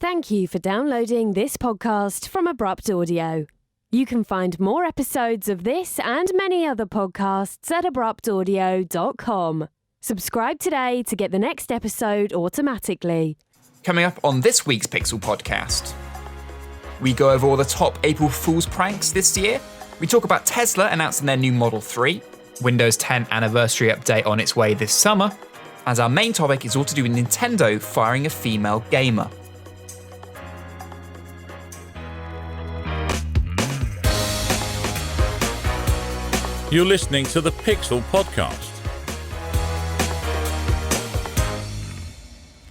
Thank you for downloading this podcast from Abrupt Audio. You can find more episodes of this and many other podcasts at abruptaudio.com. Subscribe today to get the next episode automatically. Coming up on this week's Pix3l podcast, we go over all the top April Fool's pranks this year. We talk about Tesla announcing their new Model 3, Windows 10 anniversary update on its way this summer, as our main topic is all to do with Nintendo firing a female gamer. You're listening to the Pix3l podcast.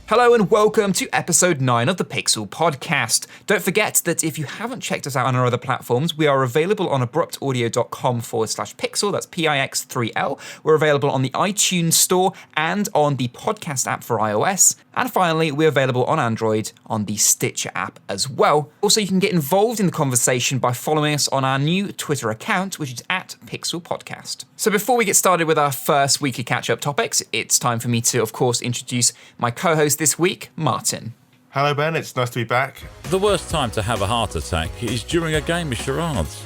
Hello and welcome to episode 9 of the Pix3l podcast. Don't forget that if you haven't checked us out on our other platforms, we are available on abruptaudio.com/Pix3l, that's Pix3l. We're available on the iTunes store and on the podcast app for iOS. And finally, we're available on Android on the Stitcher app as well. Also, you can get involved in the conversation by following us on our new Twitter account, which is at Pix3l Podcast. So before we get started with our first weekly catch-up topics, it's time for me to, of course, introduce my co-host this week, Martin. Hello, Ben. It's nice to be back. The worst time to have a heart attack is during a game of charades.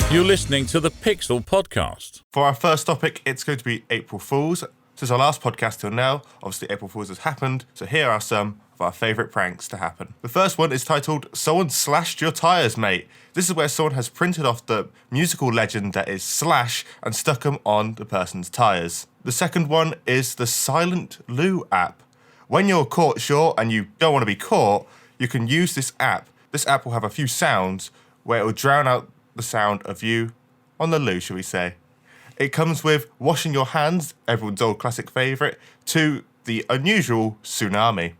You're listening to the Pix3l podcast. For our first topic, it's going to be April Fools. Since our last podcast till now, obviously April Fools has happened, so here are some of our favourite pranks to happen. The first one is titled, Someone Slashed Your Tyres, Mate. This is where someone has printed off the musical legend that is Slash and stuck them on the person's tyres. The second one is the Silent Loo app. When you're caught short and you don't want to be caught, you can use this app. This app will have a few sounds where it will drown out the sound of you on the loo, shall we say. It comes with washing your hands, everyone's old classic favourite, to the unusual tsunami.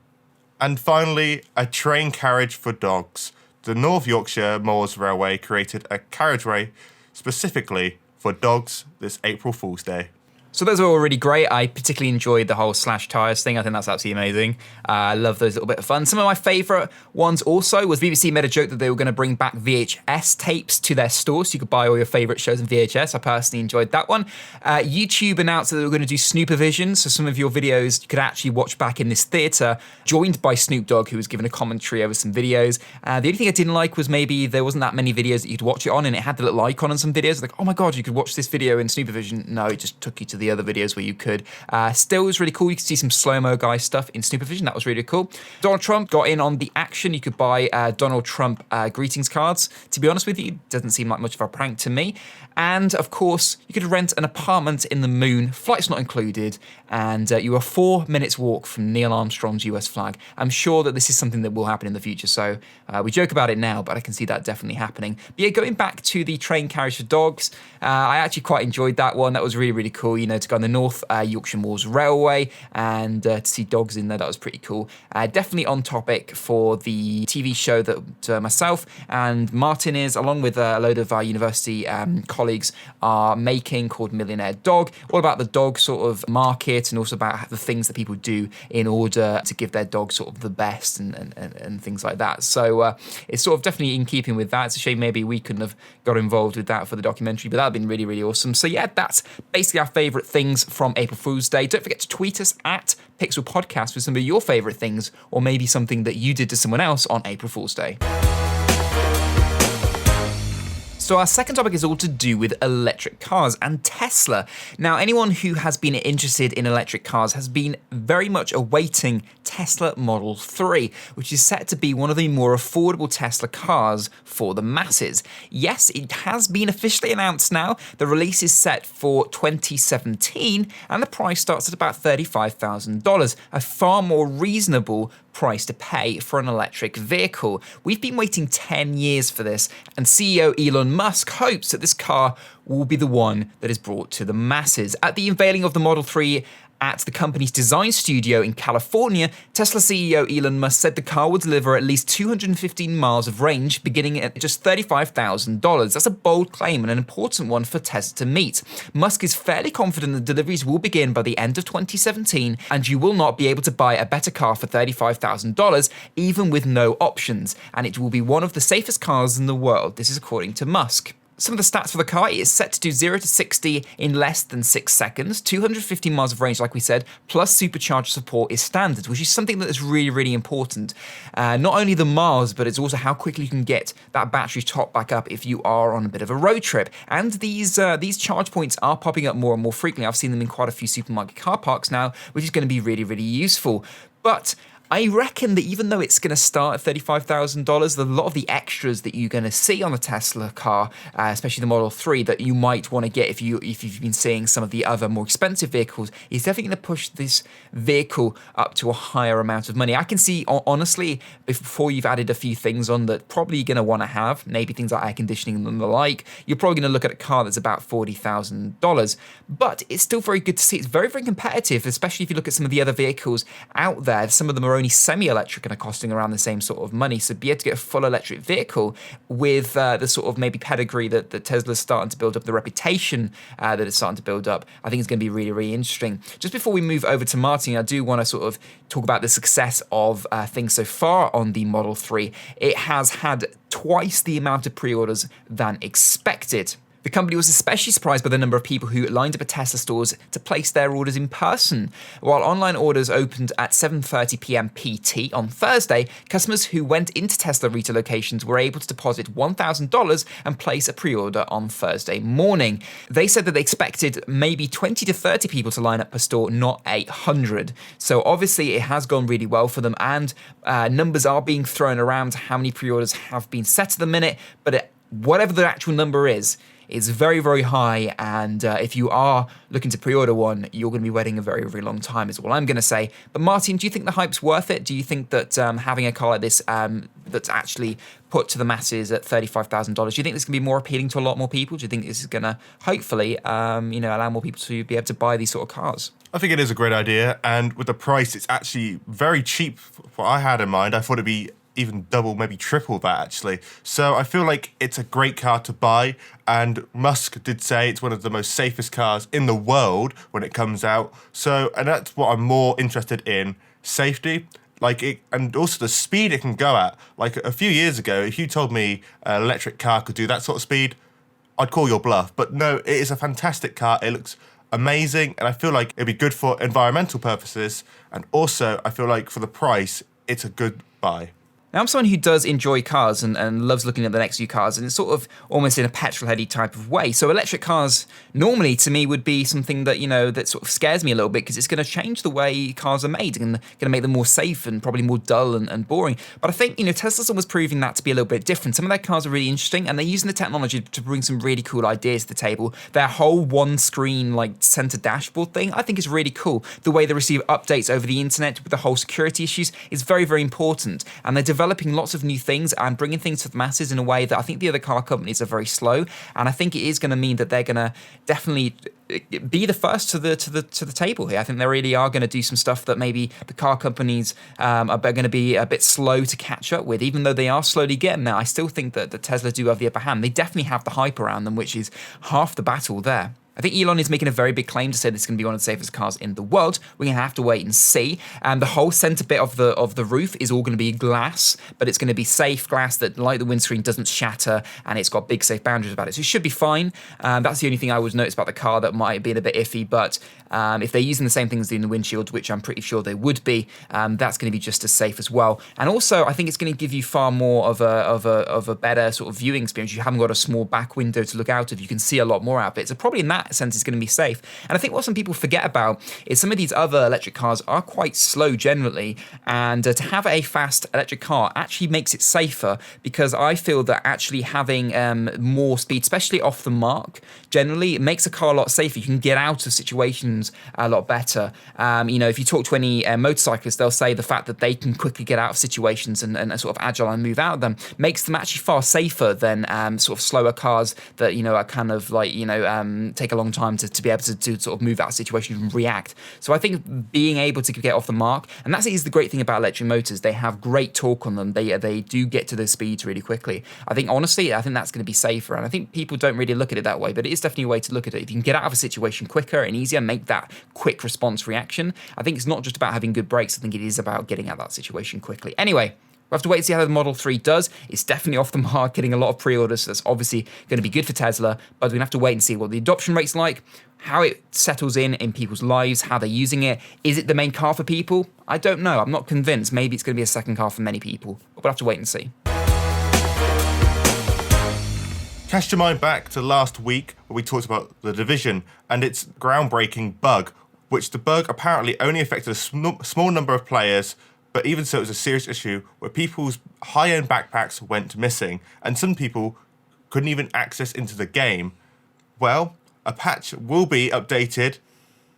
And finally, a train carriage for dogs. The North Yorkshire Moors Railway created a carriageway specifically for dogs this April Fool's Day. So those are all really great. I particularly enjoyed the whole slash tyres thing. I think that's absolutely amazing. I love those little bit of fun. Some of my favourite ones also was BBC made a joke that they were going to bring back VHS tapes to their store so you could buy all your favourite shows in VHS. I personally enjoyed that one. YouTube announced that they were going to do Snoopervision, so some of your videos you could actually watch back in this theatre, joined by Snoop Dogg, who was giving a commentary over some videos. The only thing I didn't like was maybe there wasn't that many videos that you could watch it on, and it had the little icon on some videos. Like, oh my God, you could watch this video in Snoopervision. No, it just took you to the other videos where you could. Still was really cool. You could see some slow-mo guy stuff in Snoopervision. That was really cool. Donald Trump got in on the action. You could buy Donald Trump greetings cards. To be honest with you, it doesn't seem like much of a prank to me. And of course, you could rent an apartment in the moon, flights not included, and you are 4 minutes walk from Neil Armstrong's US flag. I'm sure that this is something that will happen in the future, so we joke about it now, but I can see that definitely happening. But yeah, going back to the train carriage for dogs, I actually quite enjoyed that one. That was really, really cool, you know, to go on the North Yorkshire Moors Railway and to see dogs in there. That was pretty cool. Definitely on topic for the TV show that myself and Martin is, along with a load of our university colleagues, are making, called Millionaire Dog, all about the dog sort of market and also about the things that people do in order to give their dog sort of the best and things like that. So it's sort of definitely in keeping with that. It's a shame maybe we couldn't have got involved with that for the documentary, but that would have been really, really awesome. So yeah, that's basically our favourite things from April Fool's Day. Don't forget to tweet us at Pix3l Podcast with some of your favourite things, or maybe something that you did to someone else on April Fool's Day. So our second topic is all to do with electric cars and Tesla. Now, anyone who has been interested in electric cars has been very much awaiting Tesla Model 3, which is set to be one of the more affordable Tesla cars for the masses. Yes, it has been officially announced now. The release is set for 2017, and the price starts at about $35,000, a far more reasonable price to pay for an electric vehicle. We've been waiting 10 years for this, and CEO Elon Musk hopes that this car will be the one that is brought to the masses. At the unveiling of the Model 3 at the company's design studio in California, Tesla CEO Elon Musk said the car will deliver at least 215 miles of range, beginning at just $35,000. That's a bold claim and an important one for Tesla to meet. Musk is fairly confident that deliveries will begin by the end of 2017, and you will not be able to buy a better car for $35,000, even with no options, and it will be one of the safest cars in the world. This is according to Musk. Some of the stats for the car, it is set to do 0 to 60 in less than 6 seconds, 250 miles of range, like we said, plus supercharger support is standard, which is something that is really, really important. Not only the miles, but it's also how quickly you can get that battery top back up if you are on a bit of a road trip. And these charge points are popping up more and more frequently. I've seen them in quite a few supermarket car parks now, which is going to be really, really useful. But I reckon that even though it's going to start at $35,000, a lot of the extras that you're going to see on a Tesla car, especially the Model 3, that you might want to get if you've been seeing some of the other more expensive vehicles, is definitely going to push this vehicle up to a higher amount of money. I can see, honestly, before you've added a few things on that probably you're going to want to have, maybe things like air conditioning and the like, you're probably going to look at a car that's about $40,000. But it's still very good to see. It's very, very competitive, especially if you look at some of the other vehicles out there. Some of them are only semi-electric and are costing around the same sort of money. So be able to get a full electric vehicle with the sort of maybe pedigree that Tesla's starting to build up, the reputation that it's starting to build up, I think it's going to be really, really interesting. Just before we move over to Martin, I do want to sort of talk about the success of things so far on the Model 3. It has had twice the amount of pre-orders than expected. The company was especially surprised by the number of people who lined up at Tesla stores to place their orders in person. While online orders opened at 7:30 p.m. PT on Thursday, customers who went into Tesla retail locations were able to deposit $1,000 and place a pre-order on Thursday morning. They said that they expected maybe 20 to 30 people to line up per store, not 800. So obviously it has gone really well for them, and numbers are being thrown around how many pre-orders have been set at the minute, but whatever the actual number is, it's very, very high, and if you are looking to pre-order one, you're going to be waiting a very, very long time is all I'm going to say. But Martin, do you think the hype's worth it? Do you think that having a car like this that's actually put to the masses at $35,000, do you think this is going to be more appealing to a lot more people? Do you think this is going to hopefully allow more people to be able to buy these sort of cars? I think it is a great idea, and with the price, it's actually very cheap for what I had in mind. I thought it'd be even double, maybe triple that actually. So I feel like it's a great car to buy, and Musk did say it's one of the most safest cars in the world when it comes out. So, and that's what I'm more interested in, safety. Like it, and also the speed it can go at. Like a few years ago, if you told me an electric car could do that sort of speed, I'd call your bluff. But no, it is a fantastic car. It looks amazing, and I feel like it'd be good for environmental purposes, and also I feel like for the price, it's a good buy. Now, I'm someone who does enjoy cars and loves looking at the next few cars, and it's sort of almost in a petrol-heady type of way. So electric cars normally, to me, would be something that, that sort of scares me a little bit, because it's going to change the way cars are made and going to make them more safe and probably more dull and boring. But I think, Tesla's almost proving that to be a little bit different. Some of their cars are really interesting, and they're using the technology to bring some really cool ideas to the table. Their whole one-screen, center dashboard thing, I think is really cool. The way they receive updates over the internet with the whole security issues is very, very important. And they're developing lots of new things and bringing things to the masses in a way that I think the other car companies are very slow. And I think it is going to mean that they're going to definitely be the first to the table here. I think they really are going to do some stuff that maybe the car companies are going to be a bit slow to catch up with. Even though they are slowly getting there, I still think that the Tesla do have the upper hand. They definitely have the hype around them, which is half the battle there. I think Elon is making a very big claim to say this is going to be one of the safest cars in the world. We're going to have to wait and see. And the whole center bit of the roof is all going to be glass, but it's going to be safe glass that, like the windscreen, doesn't shatter, and it's got big safe boundaries about it. So it should be fine. That's the only thing I would notice about the car that might be a bit iffy. But if they're using the same things in the windshield, which I'm pretty sure they would be, that's going to be just as safe as well. And also, I think it's going to give you far more of a better sort of viewing experience. You haven't got a small back window to look out of. You can see a lot more out of it. So probably in that sense, it's going to be safe. And I think what some people forget about is some of these other electric cars are quite slow generally, and to have a fast electric car actually makes it safer, because I feel that actually having more speed, especially off the mark, generally it makes a car a lot safer. You can get out of situations a lot better. If you talk to any motorcyclists, they'll say the fact that they can quickly get out of situations and sort of agile and move out of them makes them actually far safer than sort of slower cars that are kind of take a long time to be able to sort of move out of situation and react. So I think being able to get off the mark, and that is the great thing about electric motors, they have great torque on them. They do get to those speeds really quickly. I think honestly, that's going to be safer, and I think people don't really look at it that way, but it is definitely a way to look at it. If you can get out of a situation quicker and easier, make that quick response reaction, I think it's not just about having good brakes. I think it is about getting out of that situation quickly. Anyway, We'll have to wait and see how the Model 3 does. It's definitely off the mark, getting a lot of pre-orders, so that's obviously going to be good for Tesla, but we're going to have to wait and see what the adoption rate's like, how it settles in people's lives, how they're using it. Is it the main car for people? I don't know. I'm not convinced. Maybe it's going to be a second car for many people, but we'll have to wait and see. Cast your mind back to last week where we talked about The Division and its groundbreaking bug, which the bug apparently only affected a small number of players, but even so it was a serious issue where people's high-end backpacks went missing and some people couldn't even access into the game. Well, a patch will be updated,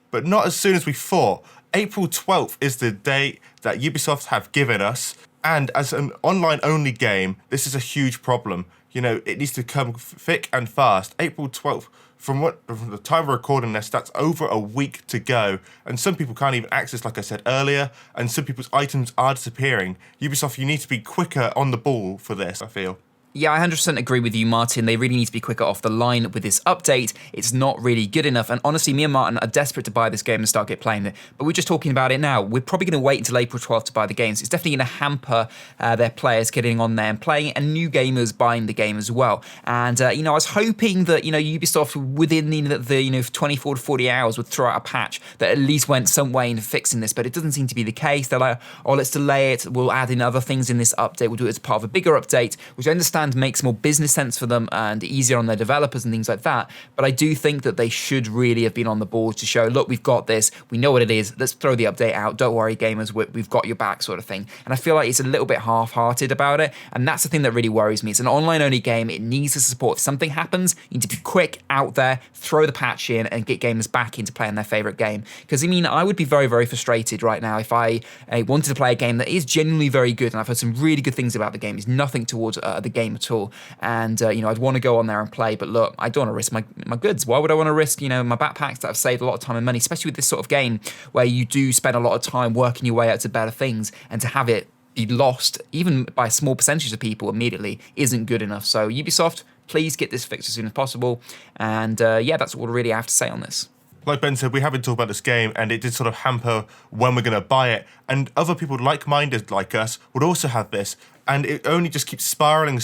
but not as soon as we thought. April 12th is the date that Ubisoft have given us, and as an online-only game, this is a huge problem. You know, it needs to come thick and fast. April 12th, from the time of recording this, that's over a week to go. And some people can't even access, like I said earlier, and some people's items are disappearing. Ubisoft, you need to be quicker on the ball for this, I feel. Yeah, I 100% agree with you, Martin. They really need to be quicker off the line with this update. It's not really good enough. And honestly, me and Martin are desperate to buy this game and start playing it. But we're just talking about it now. We're probably going to wait until April 12th to buy the games. It's definitely going to hamper their players getting on there and playing it, and new gamers buying the game as well. And, I was hoping that, Ubisoft within the 24 to 40 hours would throw out a patch that at least went some way in fixing this. But it doesn't seem to be the case. They're like, let's delay it. We'll add in other things in this update. We'll do it as part of a bigger update, which I understand makes more business sense for them and easier on their developers and things like that. But I do think that they should really have been on the ball to show, look, we've got this, we know what it is, let's throw the update out, don't worry gamers, we've got your back sort of thing. And I feel like it's a little bit half-hearted about it, and that's the thing that really worries me. It's an online-only game, it needs the support. If something happens, you need to be quick out there, throw the patch in and get gamers back into playing their favourite game. Because I would be very, very frustrated right now if I wanted to play a game that is genuinely very good, and I've heard some really good things about the game. It's nothing towards the game at all. And, I'd want to go on there and play, but look, I don't want to risk my goods. Why would I want to risk, my backpacks that I've saved a lot of time and money, especially with this sort of game where you do spend a lot of time working your way out to better things, and to have it be lost, even by a small percentage of people immediately, isn't good enough. So Ubisoft, please get this fixed as soon as possible. And that's all really I have to say on this. Like Ben said, we haven't talked about this game, and it did sort of hamper when we're going to buy it. And other people like-minded like us would also have this, and it only just keeps spiraling.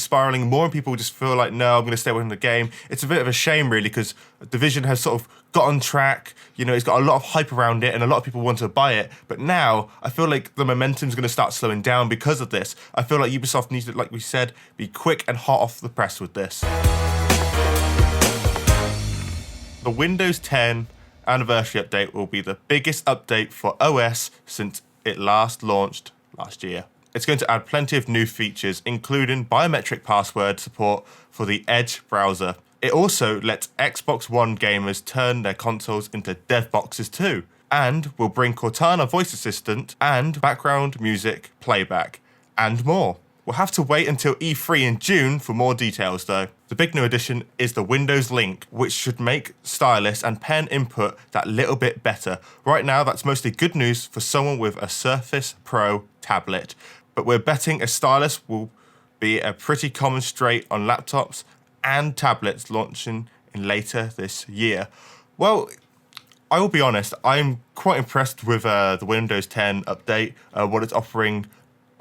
More people just feel like, no, I'm going to stay away from the game. It's a bit of a shame, really, because Division has sort of got on track. It's got a lot of hype around it, and a lot of people want to buy it. But now, I feel like the momentum's going to start slowing down because of this. I feel like Ubisoft needs to, like we said, be quick and hot off the press with this. The Windows 10 anniversary update will be the biggest update for OS since it last launched last year. It's going to add plenty of new features, including biometric password support for the Edge browser. It also lets Xbox One gamers turn their consoles into dev boxes too, and will bring Cortana voice assistant and background music playback, and more. We'll have to wait until E3 in June for more details though. The big new addition is the Windows Link, which should make stylus and pen input that little bit better. Right now, that's mostly good news for someone with a Surface Pro tablet, but we're betting a stylus will be a pretty common trait on laptops and tablets launching in later this year. Well, I will be honest, I'm quite impressed with the Windows 10 update, what it's offering.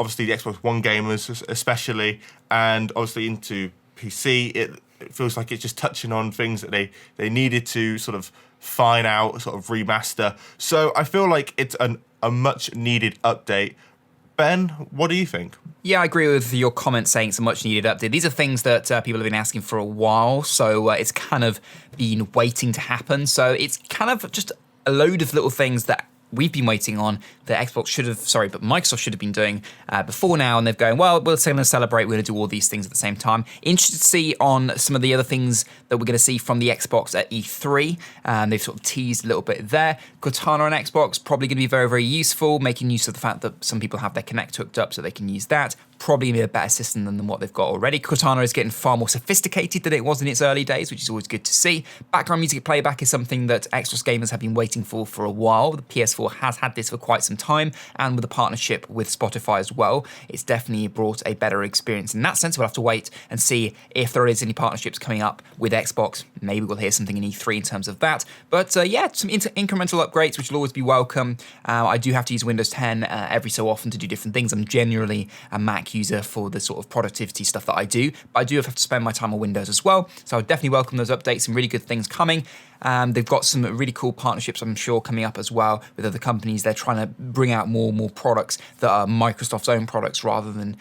Obviously, the Xbox One gamers especially, and obviously into PC, it feels like it's just touching on things that they needed to sort of fine out, sort of remaster. So I feel like it's a much-needed update. Ben, what do you think? Yeah, I agree with your comment saying it's a much-needed update. These are things that people have been asking for a while, so it's kind of been waiting to happen. So it's kind of just a load of little things that we've been waiting on that Microsoft should have been doing before now, and they've going, well, we're going to celebrate, we're going to do all these things at the same time. Interested to see on some of the other things that we're going to see from the Xbox at E3. They've sort of teased a little bit there. Cortana on Xbox, probably going to be very, very useful, making use of the fact that some people have their Kinect hooked up so they can use that. Probably be a better system than what they've got already. Cortana is getting far more sophisticated than it was in its early days, which is always good to see. Background music playback is something that Xbox gamers have been waiting for a while. The PS4 has had this for quite some time, and with a partnership with Spotify as well, it's definitely brought a better experience. In that sense, we'll have to wait and see if there is any partnerships coming up with Xbox. Maybe we'll hear something in E3 in terms of that. But some incremental upgrades, which will always be welcome. I do have to use Windows 10 every so often to do different things. I'm generally a Mac Mac user for the sort of productivity stuff that I do, but I do have to spend my time on Windows as well. So I would definitely welcome those updates, some really good things coming. They've got some really cool partnerships, I'm sure, coming up as well with other companies. They're trying to bring out more and more products that are Microsoft's own products rather than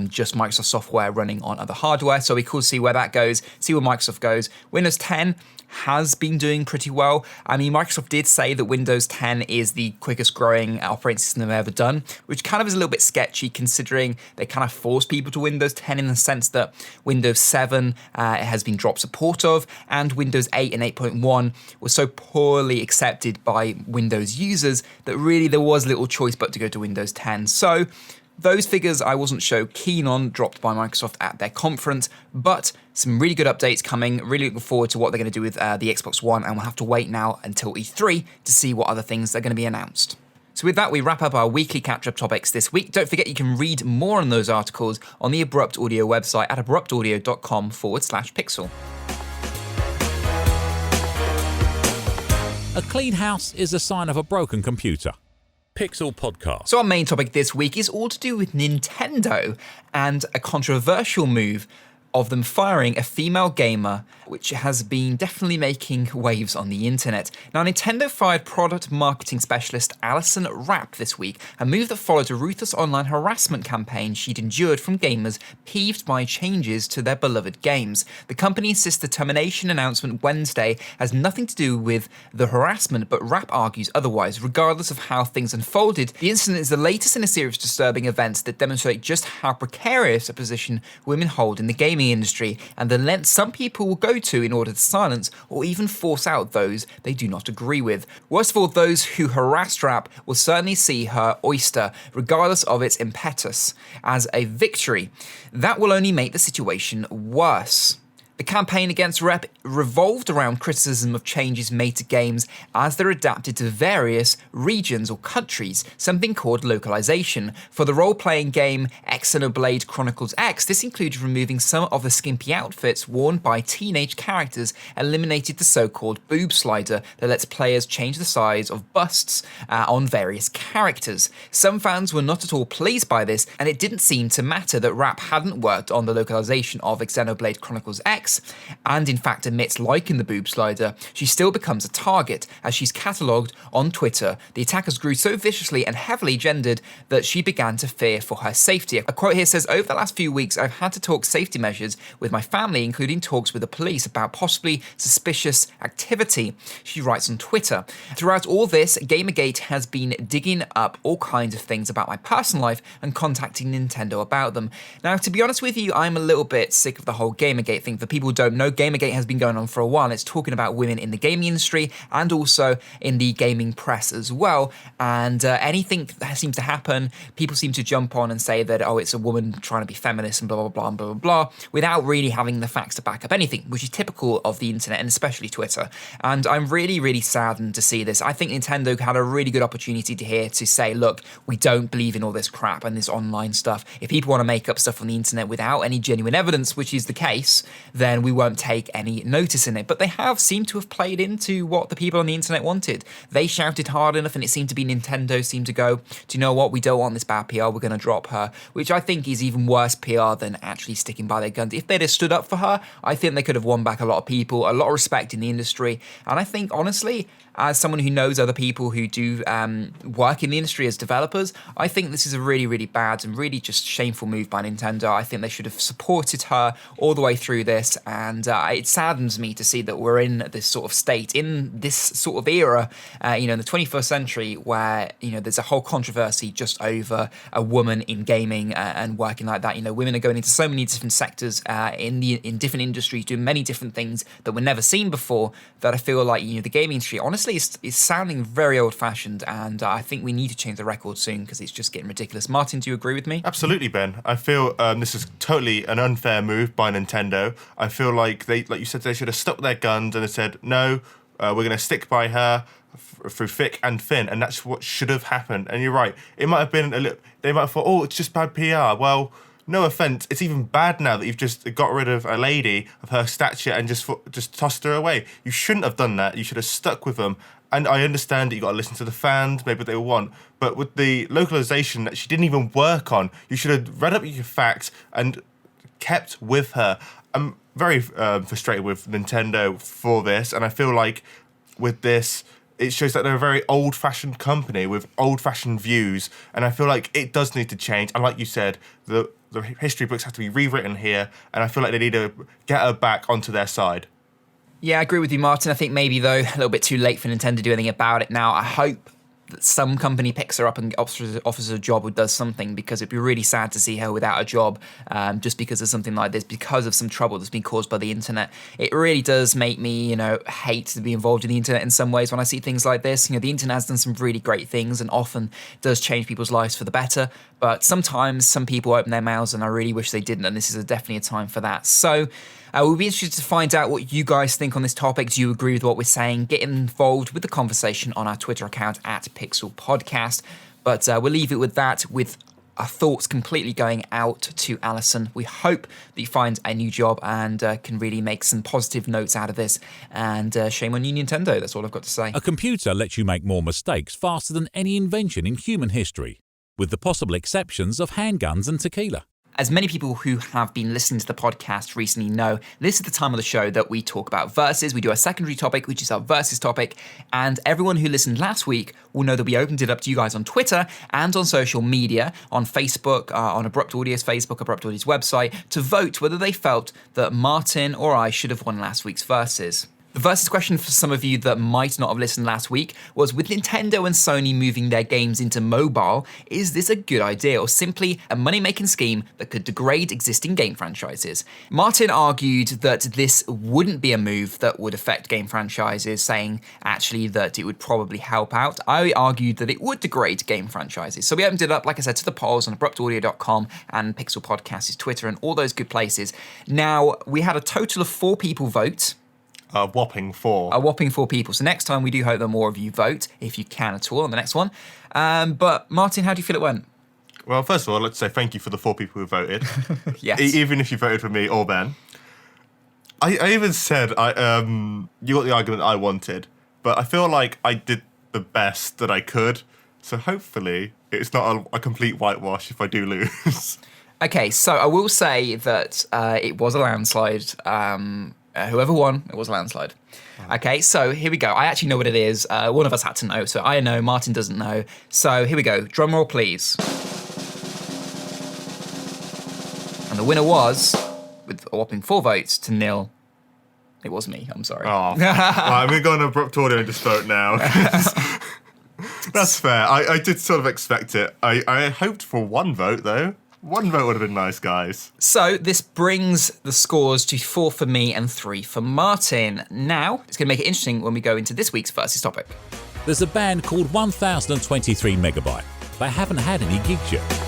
just Microsoft software running on other hardware. So we cool to see where that goes, see where Microsoft goes. Windows 10 has been doing pretty well. I mean, Microsoft did say that Windows 10 is the quickest growing operating system they've ever done, which kind of is a little bit sketchy considering they kind of force people to Windows 10 in the sense that Windows 7 has been dropped support of, and Windows 8 and 8.1 was so poorly accepted by Windows users that really there was little choice but to go to Windows 10. So those figures I wasn't so keen on, dropped by Microsoft at their conference, but some really good updates coming. Really looking forward to what they're going to do with the Xbox One, and we'll have to wait now until E3 to see what other things are going to be announced. So with that, we wrap up our weekly catch-up topics this week. Don't forget you can read more on those articles on the Abrupt Audio website at abruptaudio.com/pixel. A clean house is a sign of a broken computer. Pix3l Podcast. So our main topic this week is all to do with Nintendo and a controversial move of them firing a female gamer, which has been definitely making waves on the internet. Now, Nintendo fired product marketing specialist Alison Rapp this week, a move that followed a ruthless online harassment campaign she'd endured from gamers peeved by changes to their beloved games. The company insists the termination announcement Wednesday has nothing to do with the harassment, but Rapp argues otherwise. Regardless of how things unfolded, the incident is the latest in a series of disturbing events that demonstrate just how precarious a position women hold in the gaming industry and the lengths some people will go to in order to silence or even force out those they do not agree with. Worst of all, those who harassed Rapp will certainly see her oyster, regardless of its impetus, as a victory. That will only make the situation worse. The campaign against Rapp revolved around criticism of changes made to games as they're adapted to various regions or countries, something called localization. For the role-playing game Xenoblade Chronicles X, this included removing some of the skimpy outfits worn by teenage characters, eliminated the so-called boob slider that lets players change the size of busts on various characters. Some fans were not at all pleased by this, and it didn't seem to matter that Rapp hadn't worked on the localization of Xenoblade Chronicles X, and in fact admits liking the boob slider, she still becomes a target as she's catalogued on Twitter. The attackers grew so viciously and heavily gendered that she began to fear for her safety. A quote here says, "Over the last few weeks, I've had to talk safety measures with my family, including talks with the police about possibly suspicious activity," she writes on Twitter. Throughout all this, Gamergate has been digging up all kinds of things about my personal life and contacting Nintendo about them. Now, to be honest with you, I'm a little bit sick of the whole Gamergate thing. For people who don't know, Gamergate has been going on for a while. It's talking about women in the gaming industry and also in the gaming press as well. And anything that seems to happen, people seem to jump on and say that, oh, it's a woman trying to be feminist and blah, blah, blah, and blah, blah, blah, without really having the facts to back up anything, which is typical of the internet and especially Twitter. And I'm really, really saddened to see this. I think Nintendo had a really good opportunity to say, look, we don't believe in all this crap and this online stuff. If people want to make up stuff on the internet without any genuine evidence, which is the case, then we won't take any notice in it. But they have seemed to have played into what the people on the internet wanted. They shouted hard enough and it seemed to be Nintendo seemed to go, do you know what, we don't want this bad PR, we're going to drop her, which I think is even worse PR than actually sticking by their guns. If they'd have stood up for her, I think they could have won back a lot of people, a lot of respect in the industry. And I think, honestly, as someone who knows other people who do work in the industry as developers, I think this is a really, really bad and really just shameful move by Nintendo. I think they should have supported her all the way through this, and it saddens me to see that we're in this sort of state, in this sort of era, in the 21st century, where, there's a whole controversy just over a woman in gaming and working like that. Women are going into so many different sectors in different industries, doing many different things that were never seen before, that I feel like, the gaming industry, honestly, is sounding very old-fashioned, and I think we need to change the record soon because it's just getting ridiculous. Martin, do you agree with me? Absolutely, Ben. I feel this is totally an unfair move by Nintendo. I feel like like you said, they should have stuck their guns and have said, no, we're going to stick by her through thick and thin, and that's what should have happened. And you're right, it might have been they might have thought, oh, it's just bad PR. Well, no offense, it's even bad now that you've just got rid of a lady of her stature and just tossed her away. You shouldn't have done that. You should have stuck with them And I understand that you got to listen to the fans, maybe what they want, but with the localization that she didn't even work on, you should have read up your facts and kept with her. I'm very frustrated with Nintendo for this, and I feel like with this, it shows that they're a very old-fashioned company with old-fashioned views, and I feel like it does need to change. And like you said, the history books have to be rewritten here, and I feel like they need to get her back onto their side. Yeah, I agree with you, Martin. I think maybe, though, a little bit too late for Nintendo to do anything about it now. I hope that some company picks her up and offers her a job or does something, because it'd be really sad to see her without a job just because of something like this, because of some trouble that's been caused by the internet. It really does make me, hate to be involved in the internet in some ways when I see things like this. The internet has done some really great things and often does change people's lives for the better, but sometimes some people open their mouths and I really wish they didn't, and this is definitely a time for that. So we'll be interested to find out what you guys think on this topic. Do you agree with what we're saying? Get involved with the conversation on our Twitter account at Pix3l Podcast. But we'll leave it with that, with our thoughts completely going out to Alison. We hope that you find a new job and can really make some positive notes out of this. And shame on you, Nintendo. That's all I've got to say. A computer lets you make more mistakes faster than any invention in human history, with the possible exceptions of handguns and tequila. As many people who have been listening to the podcast recently know, this is the time of the show that we talk about verses. We do a secondary topic, which is our verses topic, and everyone who listened last week will know that we opened it up to you guys on Twitter and on social media, on Facebook, on Abrupt Audio's Facebook, Abrupt Audio's website, to vote whether they felt that Martin or I should have won last week's verses. The versus question for some of you that might not have listened last week was, with Nintendo and Sony moving their games into mobile, is this a good idea or simply a money-making scheme that could degrade existing game franchises? Martin argued that this wouldn't be a move that would affect game franchises, saying actually that it would probably help out. I argued that it would degrade game franchises. So we opened it up, like I said, to the polls on abruptaudio.com and Pix3l Podcast's Twitter and all those good places. Now, we had a total of 4 people vote. A whopping 4. A whopping 4 people. So next time we do hope that more of you vote, if you can at all, on the next one. But Martin, how do you feel it went? Well, first of all, let's say thank you for the 4 people who voted. Yes. Even if you voted for me or Ben. I even said you got the argument I wanted, but I feel like I did the best that I could. So hopefully it's not a complete whitewash if I do lose. Okay, so I will say that it was a landslide. Whoever won, it was a landslide. Okay, so here we go. I actually know what it is. One of us had to know, so I know, Martin doesn't know. So here we go. Drum roll, please. And the winner was, with a whopping 4 votes to 0, it was me. I'm sorry. Oh, well, I'm going to go on Abrupt Audio and just vote now. That's fair. I did sort of expect it. I hoped for 1 vote, though. 1 vote would have been nice, guys. So this brings the scores to 4 for me and 3 for Martin. Now, it's going to make it interesting when we go into this week's versus topic. There's a band called 1023 Megabyte. They haven't had any gigs yet.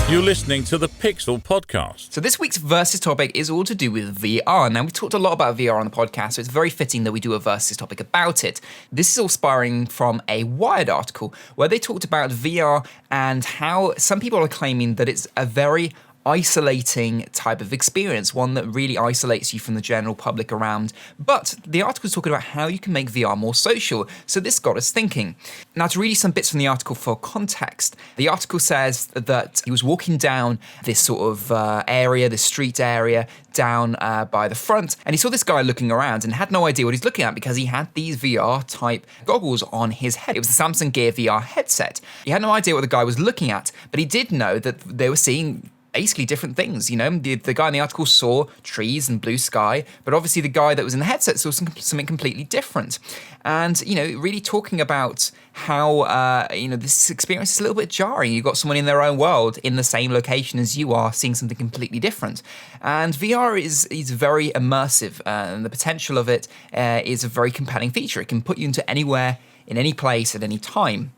You're listening to the Pix3l Podcast. So this week's versus topic is all to do with VR. Now, we've talked a lot about VR on the podcast, so it's very fitting that we do a versus topic about it. This is all sparring from a Wired article where they talked about VR and how some people are claiming that it's a very isolating type of experience, one that really isolates you from the general public around. But the article is talking about how you can make VR more social, so this got us thinking. Now, to read you some bits from the article for context, the article says that he was walking down this sort of area, this street area, down by the front, and he saw this guy looking around and had no idea what he's looking at because he had these VR-type goggles on his head. It was the Samsung Gear VR headset. He had no idea what the guy was looking at, but he did know that they were seeing basically different things. The guy in the article saw trees and blue sky, but obviously the guy that was in the headset saw something completely different. And, really talking about how, this experience is a little bit jarring. You've got someone in their own world in the same location as you are, seeing something completely different. And VR is very immersive, and the potential of it is a very compelling feature. It can put you into anywhere, in any place, at any time.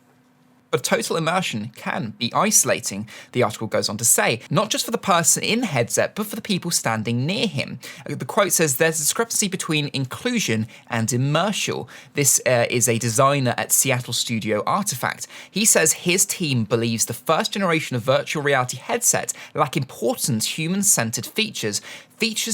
But total immersion can be isolating, the article goes on to say, not just for the person in the headset, but for the people standing near him. The quote says, there's a discrepancy between inclusion and immersion. This is a designer at Seattle studio Artifact. He says his team believes the first generation of virtual reality headsets lack important human-centered features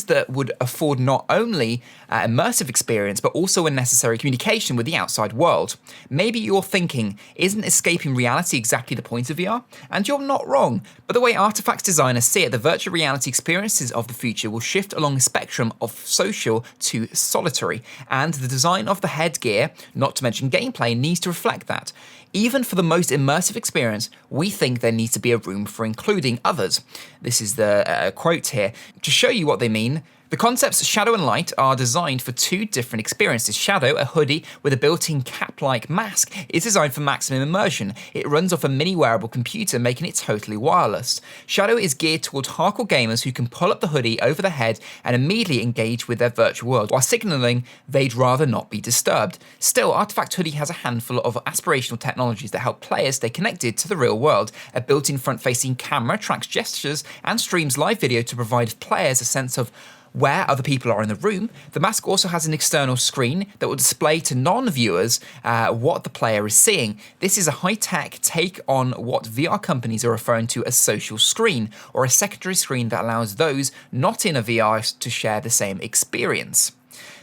that would afford not only immersive experience, but also a necessary communication with the outside world. Maybe you're thinking, isn't escaping reality exactly the point of VR? And you're not wrong, but the way Artifact's designers see it, the virtual reality experiences of the future will shift along the spectrum of social to solitary, and the design of the headgear, not to mention gameplay, needs to reflect that. Even for the most immersive experience, we think there needs to be a room for including others. This is the quote here. To show you what they mean, the concepts Shadow and Light are designed for two different experiences. Shadow, a hoodie with a built-in cap-like mask, is designed for maximum immersion. It runs off a mini wearable computer, making it totally wireless. Shadow is geared towards hardcore gamers who can pull up the hoodie over their head and immediately engage with their virtual world, while signaling they'd rather not be disturbed. Still, Artifact Hoodie has a handful of aspirational technologies that help players stay connected to the real world. A built-in front-facing camera tracks gestures and streams live video to provide players a sense of where other people are in the room. The mask also has an external screen that will display to non-viewers what the player is seeing. This is a high-tech take on what VR companies are referring to as social screen, or a secondary screen that allows those not in a VR to share the same experience.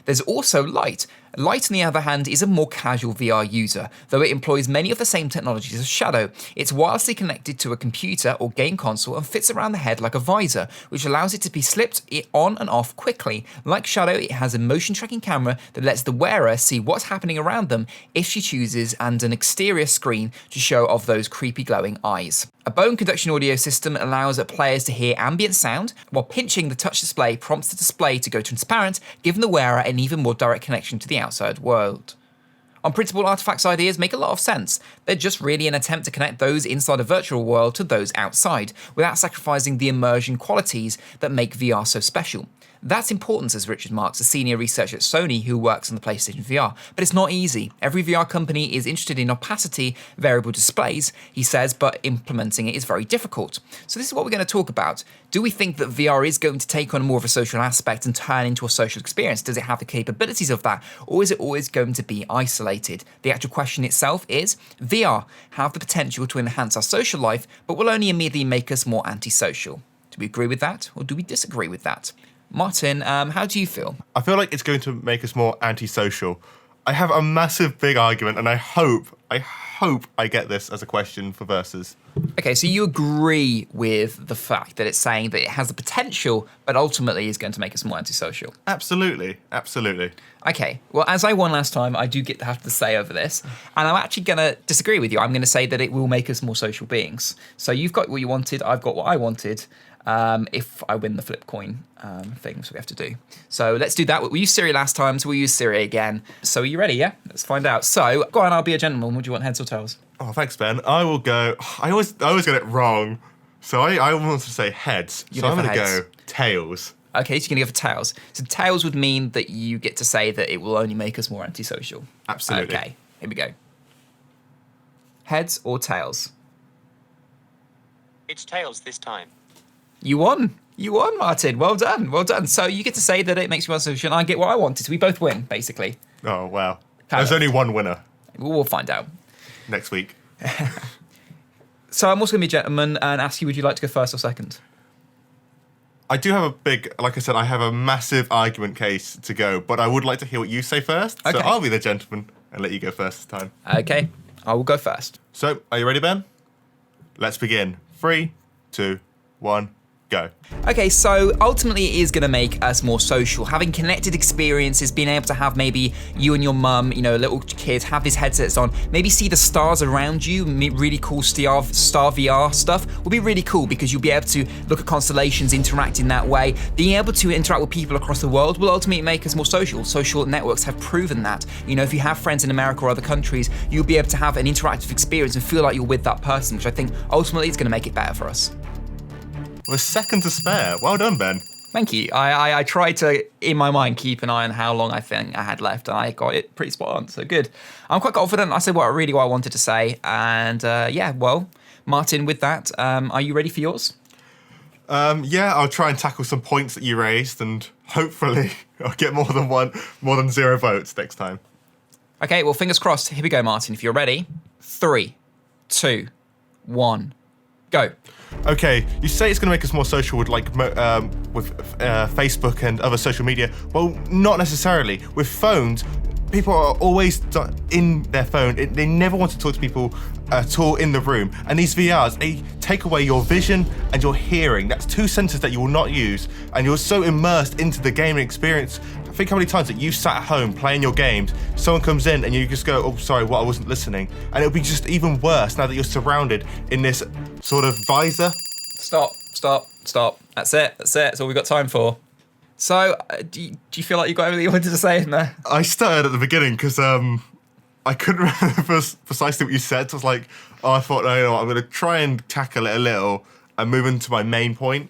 There's also Light. Light, on the other hand, is a more casual VR user, though it employs many of the same technologies as Shadow. It's wirelessly connected to a computer or game console and fits around the head like a visor, which allows it to be slipped on and off quickly. Like Shadow, it has a motion tracking camera that lets the wearer see what's happening around them if she chooses, and an exterior screen to show off those creepy glowing eyes. A bone conduction audio system allows players to hear ambient sound, while pinching the touch display prompts the display to go transparent, giving the wearer an even more direct connection to the outside world. On principle, Artifact's ideas make a lot of sense. They're just really an attempt to connect those inside a virtual world to those outside, without sacrificing the immersion qualities that make VR so special. That's important, says Richard Marks, a senior researcher at Sony who works on the PlayStation VR. But it's not easy. Every VR company is interested in opacity, variable displays, he says, but implementing it is very difficult. So this is what we're going to talk about. Do we think that VR is going to take on more of a social aspect and turn into a social experience? Does it have the capabilities of that? Or is it always going to be isolated? The actual question itself is, VR have the potential to enhance our social life, but will only immediately make us more antisocial. Do we agree with that, or do we disagree with that? Martin, how do you feel? I feel like it's going to make us more antisocial. I have a massive big argument, and I hope I get this as a question for Versus. Okay, so you agree with the fact that it's saying that it has the potential, but ultimately is going to make us more antisocial? Absolutely. Okay, well, as I won last time, I do get to have to say over this, and I'm actually going to disagree with you. I'm going to say that it will make us more social beings. So you've got what you wanted, I've got what I wanted. If I win the flip coin things we have to do. So let's do that. We used Siri last time, so we'll use Siri again. So are you ready, yeah? Let's find out. So, go on, I'll be a gentleman. Would you want heads or tails? Oh, thanks, Ben. I will go... I always get it wrong. So I want to say heads. So I'm going to go tails. Okay, so you're going to go for tails. So tails would mean that you get to say that it will only make us more antisocial. Absolutely. Okay, here we go. Heads or tails? It's tails this time. You won, Martin. Well done. So you get to say that it makes you antisocial, and I get what I wanted. So we both win, basically. Oh, wow. There's only one winner. We'll find out. Next week. So I'm also going to be a gentleman and ask you, would you like to go first or second? I do have like I said, I have a massive argument case to go, but I would like to hear what you say first. Okay. So I'll be the gentleman and let you go first this time. Okay, I will go first. So, are you ready, Ben? Let's begin. 3, 2, 1. Go. Okay, so ultimately it is going to make us more social. Having connected experiences, being able to have maybe you and your mum, little kids, have these headsets on, maybe see the stars around you, really cool star VR stuff will be really cool because you'll be able to look at constellations, interact in that way. Being able to interact with people across the world will ultimately make us more social. Social networks have proven that. If you have friends in America or other countries, you'll be able to have an interactive experience and feel like you're with that person, which I think ultimately is going to make it better for us. With a second to spare. Well done, Ben. Thank you. I tried to, in my mind, keep an eye on how long I think I had left, and I got it pretty spot on. So good. I'm quite confident. I said what I wanted to say, and well, Martin, with that, are you ready for yours? Yeah, I'll try and tackle some points that you raised, and hopefully I'll get more than 0 votes next time. Okay, well, fingers crossed. Here we go, Martin. If you're ready, 3, 2, 1, go. Okay, you say it's going to make us more social with Facebook and other social media. Well, not necessarily. With phones, people are always in their phone. They never want to talk to people at all in the room. And these VRs, they take away your vision and your hearing. That's 2 senses that you will not use. And you're so immersed into the gaming experience. Think how many times that you sat at home playing your games, someone comes in and you just go, oh, sorry, I wasn't listening. And it'll be just even worse now that you're surrounded in this sort of visor. Stop. That's it. That's all we've got time for. So, do you feel like you got everything you wanted to say in there? I stuttered at the beginning because I couldn't remember precisely what you said. So I was like, I thought, no, you know what, I'm going to try and tackle it a little and move into my main point.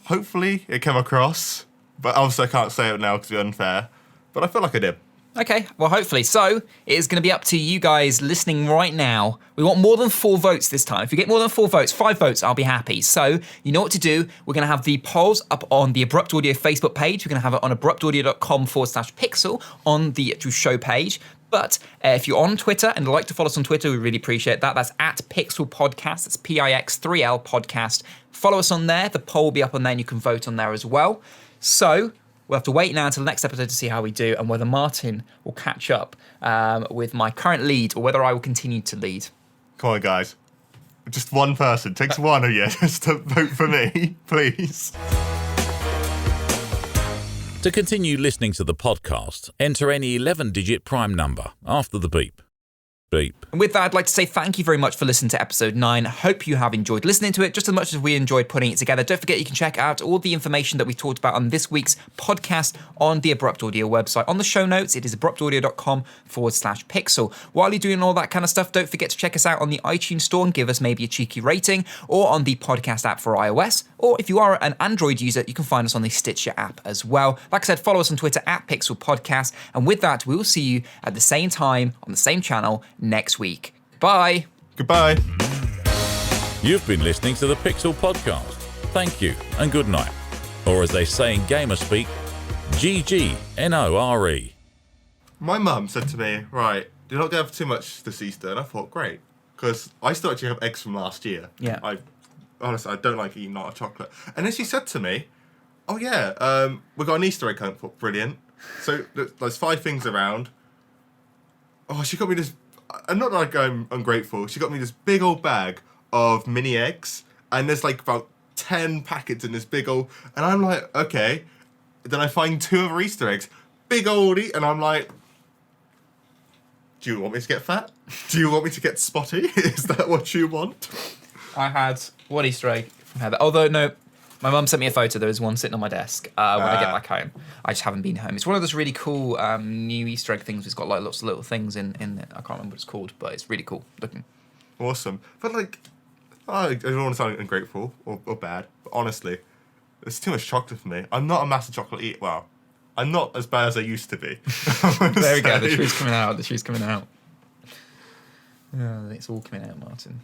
Hopefully it came across, but obviously I can't say it now because it's unfair. But I feel like I did. Okay, well, hopefully. So, it is going to be up to you guys listening right now. We want more than 4 votes this time. If you get more than 4 votes, 5 votes, I'll be happy. So, you know what to do. We're going to have the polls up on the Abrupt Audio Facebook page. We're going to have it on abruptaudio.com/pixel on the actual show page. But if you're on Twitter and like to follow us on Twitter, we really appreciate that. That's at Pix3l Podcast. That's Pix3l Podcast. Follow us on there. The poll will be up on there and you can vote on there as well. So, we'll have to wait now until the next episode to see how we do and whether Martin will catch up with my current lead or whether I will continue to lead. Come on, guys. Just one person. Takes one of you just to vote for me, please. To continue listening to the podcast, enter any 11-digit prime number after the beep. Beep. And with that, I'd like to say thank you very much for listening to episode 9. I hope you have enjoyed listening to it just as much as we enjoyed putting it together. Don't forget you can check out all the information that we talked about on this week's podcast on the Abrupt Audio website. On the show notes, it is abruptaudio.com/pixel. While you're doing all that kind of stuff, don't forget to check us out on the iTunes store and give us maybe a cheeky rating, or on the podcast app for iOS. Or if you are an Android user, you can find us on the Stitcher app as well. Like I said, follow us on Twitter at Pixel Podcast. And with that, we will see you at the same time on the same channel next week. Bye. Goodbye. You've been listening to the Pix3l Podcast. Thank you and good night. Or as they say in gamer speak, GGNORE. My mum said to me, right, do not have too much this Easter. And I thought, great. Because I still actually have eggs from last year. Yeah. Honestly, I don't like eating not a chocolate. And then she said to me, oh yeah, we've got an Easter egg hunt. Brilliant. So there's 5 things around. Oh, she got me this, and not like I'm ungrateful, she got me this big old bag of mini eggs. And there's like about 10 packets in this big old, and I'm like, okay. Then I find 2 other Easter eggs. Big oldie, and I'm like, do you want me to get fat? Do you want me to get spotty? Is that what you want? I had one Easter egg from Heather. Although, no, my mum sent me a photo. There is one sitting on my desk when I get back home. I just haven't been home. It's one of those really cool new Easter egg things. It's got like lots of little things in it. I can't remember what it's called, but it's really cool looking. Awesome. But like, I don't want to sound ungrateful or bad, but honestly, it's too much chocolate for me. I'm not a massive chocolate eater. Well, I'm not as bad as I used to be. There we go. The truth's coming out. The truth's coming out. Oh, it's all coming out, Martin.